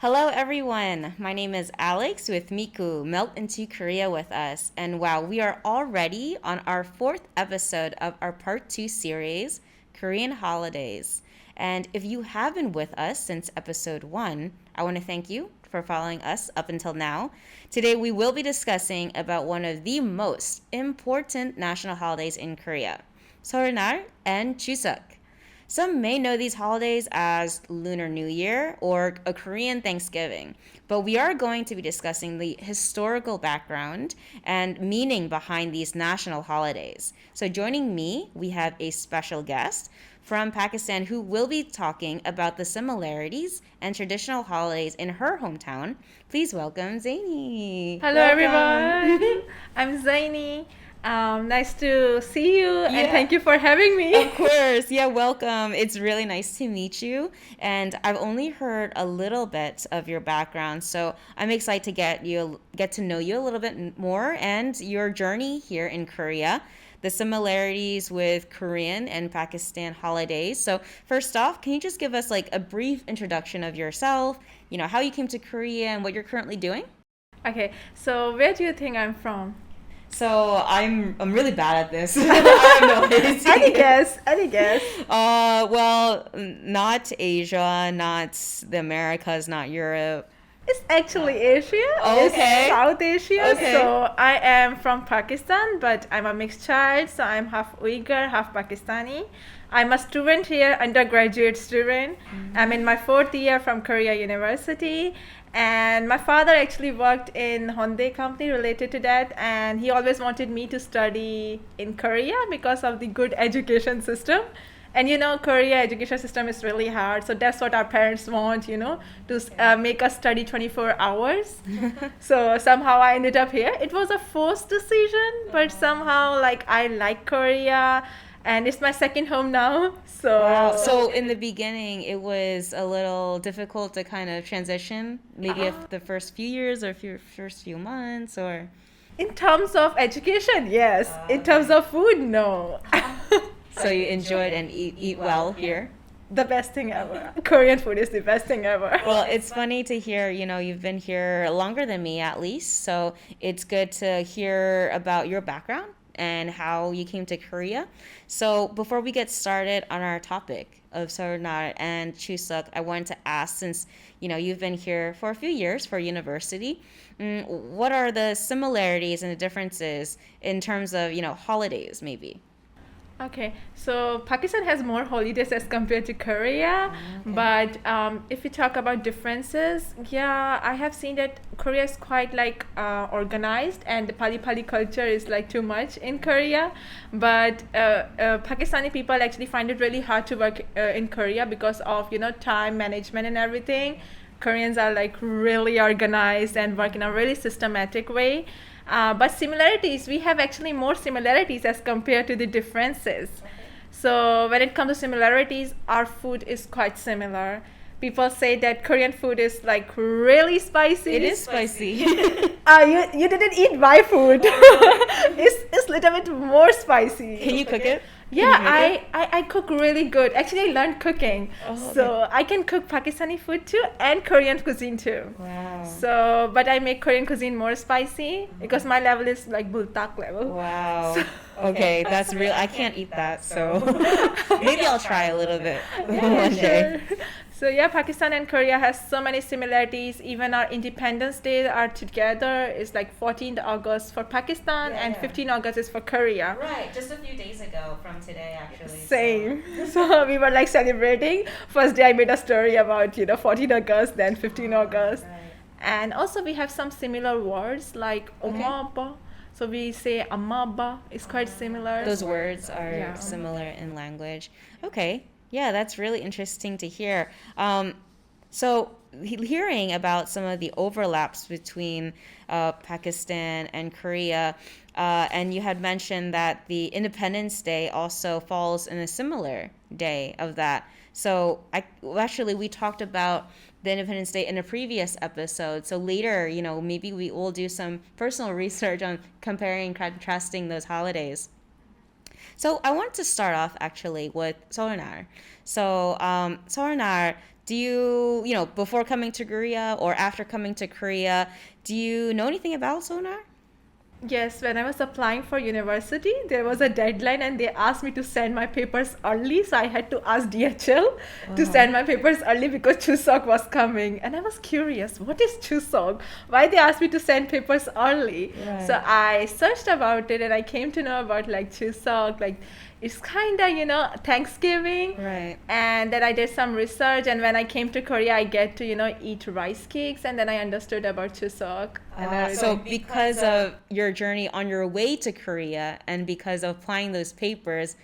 Hello everyone, my name is Alex with MIKU, Melt into Korea with us. And wow, we are already on our 4th episode of our Part 2 series, Korean Holidays. And if you have been with us since episode 1, I want to thank you for following us up until now. Today we will be discussing about one of the most important national holidays in Korea, Seollal and Chuseok. Some may know these holidays as Lunar New Year or a Korean Thanksgiving, but we are going to be discussing the historical background and meaning behind these national holidays. So joining me, we have a special guest from Pakistan who will be talking about the similarities and traditional holidays in her hometown. Please welcome Zaini. Hello everyone, I'm Zaini. Nice to see you and thank you for having me. Of course. Yeah, welcome. It's really nice to meet you. And I've only heard a little bit of your background, so I'm excited to get to know you a little bit more and your journey here in Korea, the similarities with Korean and Pakistan holidays. So first off, can you just give us like a brief introduction of yourself, how you came to Korea and what you're currently doing? Okay, so where do you think I'm from? So I'm really bad at this. I have no idea. Any guess? Well, not Asia, not the Americas, not Europe. It's actually Asia. Okay. It's South Asia. Okay. So I am from Pakistan, but I'm a mixed child. So I'm half Uyghur, half Pakistani. I'm a student here, undergraduate student. Mm-hmm. I'm in my 4th year from Korea University. And my father actually worked in Hyundai company related to that, and he always wanted me to study in Korea because of the good education system. And Korea education system is really hard, so that's what our parents want, to make us study 24 hours. So somehow I ended up here. It was a forced decision, but somehow I like Korea. And it's my second home now. Wow. So in the beginning, it was a little difficult to kind of transition, maybe the first few years or first few months, or... In terms of education, yes. In terms of food, no. So you enjoyed and eat well here? The best thing ever. Korean food is the best thing ever. Well, it's funny to hear, you've been here longer than me at least. So it's good to hear about your background and how you came to Korea. So before we get started on our topic of Seollal and Chuseok, I wanted to ask, since you've been here for a few years for university, what are the similarities and the differences in terms of holidays maybe? Okay, so Pakistan has more holidays as compared to Korea, but if we talk about differences, I have seen that Korea is quite organized, and the Pali culture is too much in Korea, but Pakistani people actually find it really hard to work in Korea because of time management and everything. Koreans are really organized and work in a really systematic way. But similarities, we have actually more similarities as compared to the differences. So when it comes to similarities, our food is quite similar. People say that Korean food is really spicy. It is spicy. You didn't eat my food. It's a little bit more spicy. Can you cook it? Yeah, I cook really good. Actually, I learned cooking. So I can cook Pakistani food too and Korean cuisine too. Wow. So, but I make Korean cuisine more spicy because my level is bultak level. Wow. Okay, that's real. I can't eat that, so maybe I'll try a little bit one day. So Pakistan and Korea has so many similarities. Even our Independence Day are together. It's 14th August for Pakistan and 15th August is for Korea. Right, just a few days ago from today actually. Same. So we were celebrating. First day I made a story about 14th August, then 15th August. Right. And also we have some similar words like Omaba. So we say Amaba. It's quite similar. Those words are similar in language. Okay. Yeah, that's really interesting to hear. So hearing about some of the overlaps between Pakistan and Korea, and you had mentioned that the Independence Day also falls in a similar day of that. So actually we talked about the Independence Day in a previous episode. So later, maybe we will do some personal research on comparing and contrasting those holidays. So I want to start off actually with Seollal. So Seollal, do you before coming to Korea or after coming to Korea, do you know anything about Seollal? Yes, when I was applying for university, there was a deadline and they asked me to send my papers early. So I had to ask DHL to send my papers early because Chuseok was coming. And I was curious, what is Chuseok? Why they asked me to send papers early? Right. So I searched about it and I came to know about like Chuseok, like it's kind of, Thanksgiving. Right. And then I did some research, and when I came to Korea, I get to, eat rice cakes, and then I understood about Chuseok. So because of your journey on your way to Korea and because of applying those papers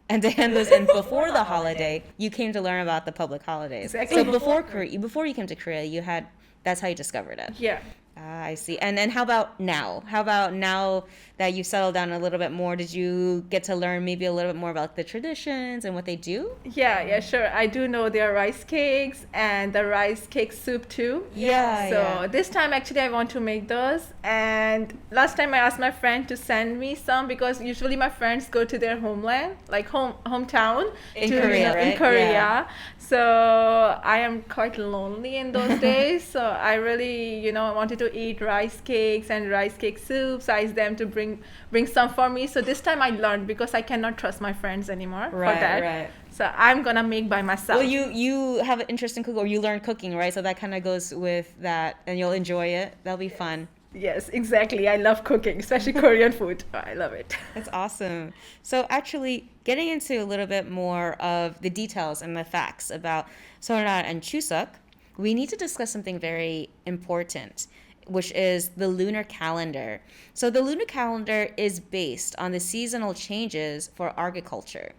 and to hand those in before the holiday, you came to learn about the public holidays. Exactly. So before you came to Korea, that's how you discovered it. Yeah. I see. And then how about now? How about now that you've settled down a little bit more, did you get to learn maybe a little bit more about the traditions and what they do? Yeah, sure. I do know their rice cakes and the rice cake soup too. So this time actually I want to make those. And last time I asked my friend to send me some because usually my friends go to their homeland, like hometown. In Korea, right? In Korea. Yeah. So I am quite lonely in those days. So I really, wanted to eat rice cakes and rice cake soups. I asked them to bring some for me. So this time I learned because I cannot trust my friends anymore for that. Right. So I'm gonna make by myself. Well, you have an interest in cooking, or you learn cooking, right? So that kind of goes with that, and you'll enjoy it. That'll be fun. Yes, exactly. I love cooking, especially Korean food. I love it. That's awesome. So actually, getting into a little bit more of the details and the facts about Seollal and Chuseok, we need to discuss something very important, which is the lunar calendar. So the lunar calendar is based on the seasonal changes for agriculture.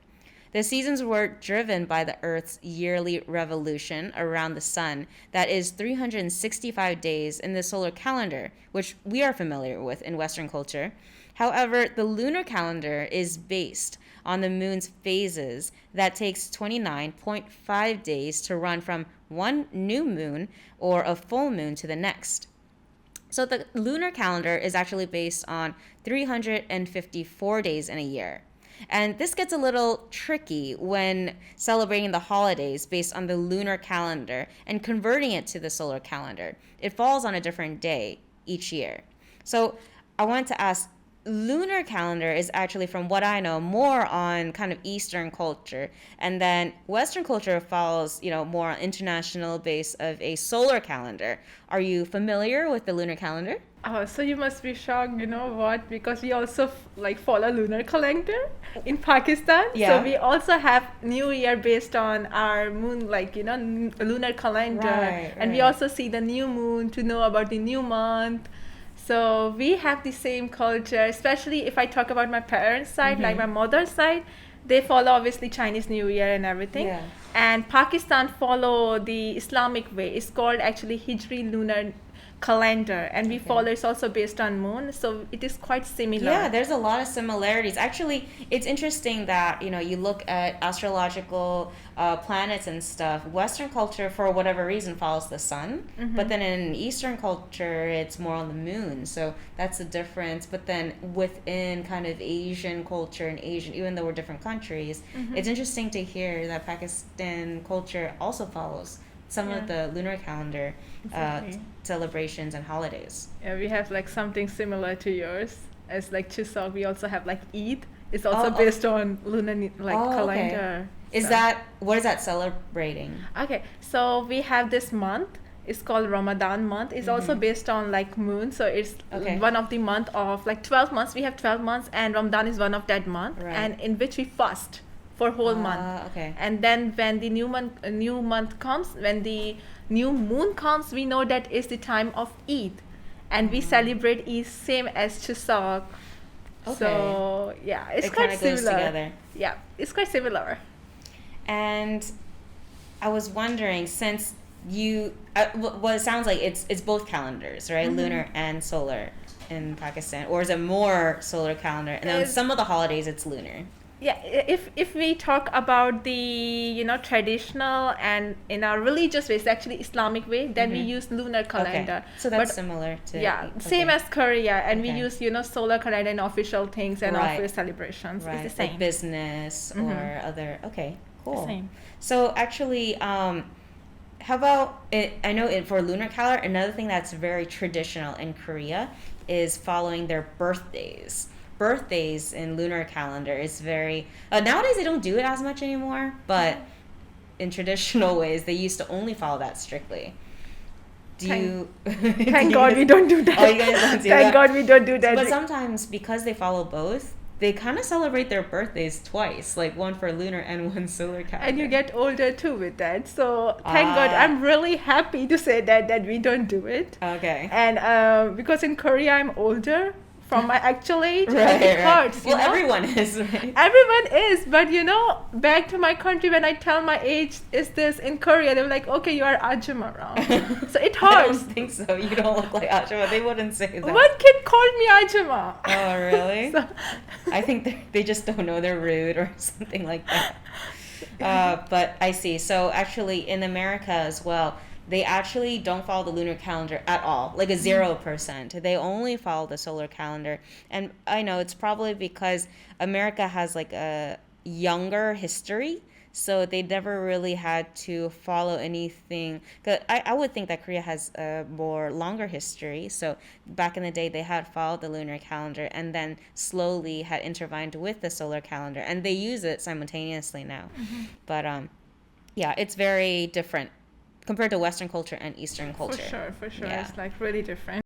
The seasons were driven by the Earth's yearly revolution around the sun that is 365 days in the solar calendar, which we are familiar with in Western culture. However, the lunar calendar is based on the moon's phases that takes 29.5 days to run from one new moon or a full moon to the next. So the lunar calendar is actually based on 354 days in a year. And this gets a little tricky when celebrating the holidays based on the lunar calendar and converting it to the solar calendar. It falls on a different day each year. So I wanted to ask, lunar calendar is actually, from what I know, more on kind of Eastern culture, and then Western culture follows, more on international base of a solar calendar. Are you familiar with the lunar calendar? Oh, so you must be shocked, what? Because we also follow lunar calendar in Pakistan. Yeah. So we also have New Year based on our moon, lunar calendar. Right. And we also see the new moon to know about the new month. So we have the same culture, especially if I talk about my parents' side, like my mother's side, they follow obviously Chinese New Year and everything. Yeah. And Pakistan follow the Islamic way. It's called actually Hijri lunar calendar, and we follow, it's also based on moon, so it is quite similar. Yeah, there's a lot of similarities. Actually, it's interesting that you look at astrological planets and stuff. Western culture, for whatever reason, follows the sun, but then in Eastern culture, it's more on the moon. So that's the difference. But then within kind of Asian culture and Asian, even though we're different countries, it's interesting to hear that Pakistan culture also follows some of the lunar calendar celebrations and holidays. Yeah, we have something similar to yours. As Chuseok, we also have Eid. It's also based on lunar calendar. Okay. What is that celebrating? Okay, so we have this month. It's called Ramadan month. It's also based on moon. So it's one of the month of 12 months. We have 12 months, and Ramadan is one of that month, and in which we fast for whole month. Okay. And then when the new month comes, when the new moon comes, we know that is the time of Eid, and we celebrate Eid same as Chuseok. Okay. So yeah, it's it quite goes similar. Together. Yeah, it's quite similar. And I was wondering, since you, well, it sounds like it's both calendars, right? Lunar and solar in Pakistan, or is it more solar calendar? And then some of the holidays it's lunar. Yeah, if we talk about the traditional and in a religious way, it's actually Islamic way, then we use lunar calendar. Okay. So that's similar to same as Korea, and we Okay. use solar calendar in official things and Right. official celebrations. right, It's the same. like business or other. Okay, cool. Same. So actually, how about it? I know for lunar calendar, another thing that's very traditional in Korea is following their birthdays. Birthdays in lunar calendar is very nowadays they don't do it as much anymore, but in traditional ways they used to only follow that strictly. Thank God we don't do that. Oh, you guys don't do Thank that? God we don't do that. But sometimes because they follow both, they kind of celebrate their birthdays twice, like one for lunar and one solar calendar. And you get older too with that. So thank God, I'm really happy to say that we don't do it. Okay. And because in Korea I'm older from my actual age, Right, and it right. hurts. Well, everyone is, right? Everyone is, but back to my country, when I tell my age is this in Korea, they're like, okay, you are Ajuma now. So it I don't hurts. think so. You don't look like Ajuma. They wouldn't say that. One kid called me Ajuma. Oh, really? So- I think they just don't know, they're rude or something like that. But I see. So actually in America as well, they actually don't follow the lunar calendar at all, like a 0%. They only follow the solar calendar. And I know it's probably because America has like a younger history, so they never really had to follow anything. 'Cause I would think that Korea has a more longer history. So back in the day, they had followed the lunar calendar and then slowly had intertwined with the solar calendar. And they use it simultaneously now. But yeah, it's very different compared to Western culture and Eastern culture. For sure. Yeah. It's like really different.